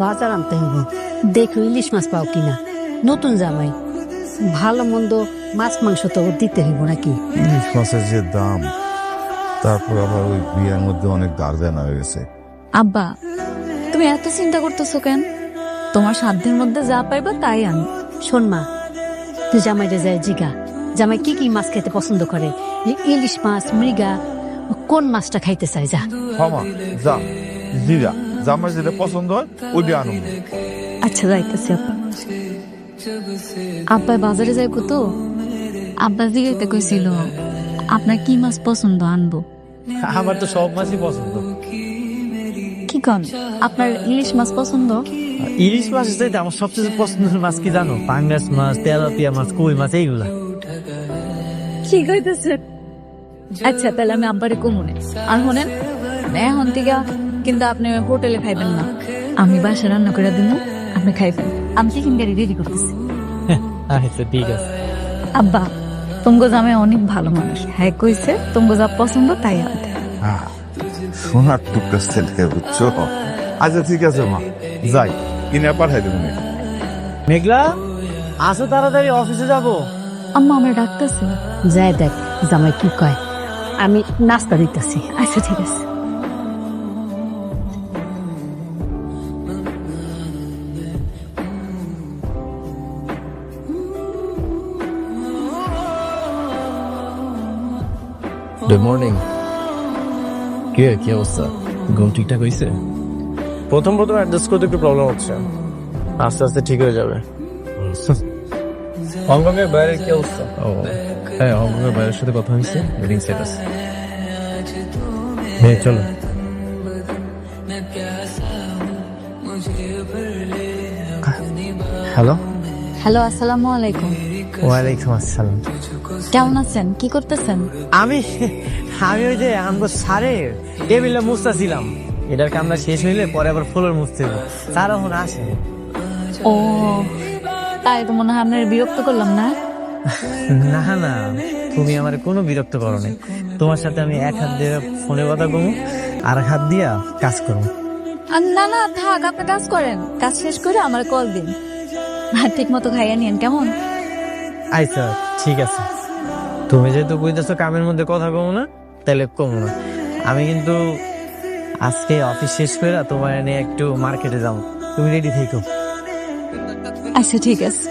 বাজার আনতে হইব, দেখো ইলিশ মাছ পাও কিনা। নতুন জামাই, ভালো মন্দ মাছ মাংস তো দিতে হইব নাকি। ইলিশ মাছের যে দাম, তারপর আবার ওই বিয়ের মধ্যে অনেক গার্জেন হয়ে গেছে। আব্বা, তুমি এত চিন্তা করতেছো কেন? তোমার সাধ্যের মধ্যে যা পাইবা তাই আনো। শোন মা, তুই জামাইরে যায় জিগা, জামাই কি কি মাছ খেতে পছন্দ করে, ইলিশ মাছ, মৃগা, কোন মাছটা খাইতে চাই। যা ক্ষমা যা, জিরা জামার যেটা পছন্দ হয় ওইটা আনুন। আচ্ছা যাইতেছি আব্বা। আব্বা বাজারে যাইবো তো, আব্বা জিগাইতে কইছিল আপনার কি মাছ পছন্দ আনবো। আমার তো সব মাছই পছন্দ। কি কন, আপনার ইলিশ মাছ পছন্দ? ইলিশ মাছ চাইতে আমার সবচেয়ে পছন্দের মাছ কি জানো? পাঙ্গাস মাছ, তেলাপিয়া মাছ, কই মাছ, এইগুলা। কি কইতেছে? আচ্ছা তাহলে আমি আব্বারে কমুনে। আর শোনেন, এখন থেকে কিন্তু আপনি হোটেলে খাইবেন না, আমি বাসায় রান্না করে দিব, আপনি খাইবেন। আমি চিকেন কারি রেডি করতেছি। আচ্ছা ঠিক আছে। আব্বা, তোমার জামাই অনেক ভালো মানুষ, হ্যাঁ কইছে তোমার যা পছন্দ তাই আনতে। সোনার টুকটা ছেলে বুঝছো। আচ্ছা ঠিক আছে মা, যাই কিনে পাঠাই দেবো। মেঘলা, আসো তাড়াতাড়ি, অফিসে যাবো। আম্মা আমার ডাকতেছে। যায় দেখ জামাই কি কয়, আমি নাস্তা দিতেছি। আচ্ছা ঠিক আছে। Good morning. কি অবস্থা? ঘুম ঠিকঠাক হয়েছে? প্রথম অ্যাডজাস্ট করতে একটু প্রবলেম হচ্ছে, আস্তে আস্তে ঠিক হয়ে যাবে। হংকং এর বাইরের কি অবস্থা? ও হ্যাঁ, হংকংয়ের বাইরের সাথে কথা হয়েছে, মিটিং সেট আছে। হ্যাঁ চলো। হ্যালো। হ্যালো, আসসালামু আলাইকুম। ওয়ালাইকুম আসসালাম। কেমন আছেন? কি করতেছেন? আমি ওই যে আমগো সারে টেবিলে মুছতেছিলাম। এটার কামনা শেষ হইলে পরে আবার ফ্লোর মুছতে হবে। স্যার এখন আসে। ও তাই তো মনে হয় আপনার বিরক্ত করলাম না? না না, তুমি আমার কোনো বিরক্ত করো নাই। তোমার সাথে আমি এক হাত দিয়ে ফোনে কথা কমু, আর এক হাত দিয়া কাজ করবো। না না থাক, আপনি কাজ করেন, কাজ শেষ করে আমার কল দিন। আর ঠিক মতো খাইয়া নিয়েন কেমন? আচ্ছা ঠিক আছে। তুমি যেহেতু বুঝতেছো কামের মধ্যে কথা কমু না, তাহলে কমু না। আমি কিন্তু আজকে অফিস শেষ করে তোমার নিয়ে একটু মার্কেটে যাবো, তুমি রেডি থেকো। আচ্ছা ঠিক আছে।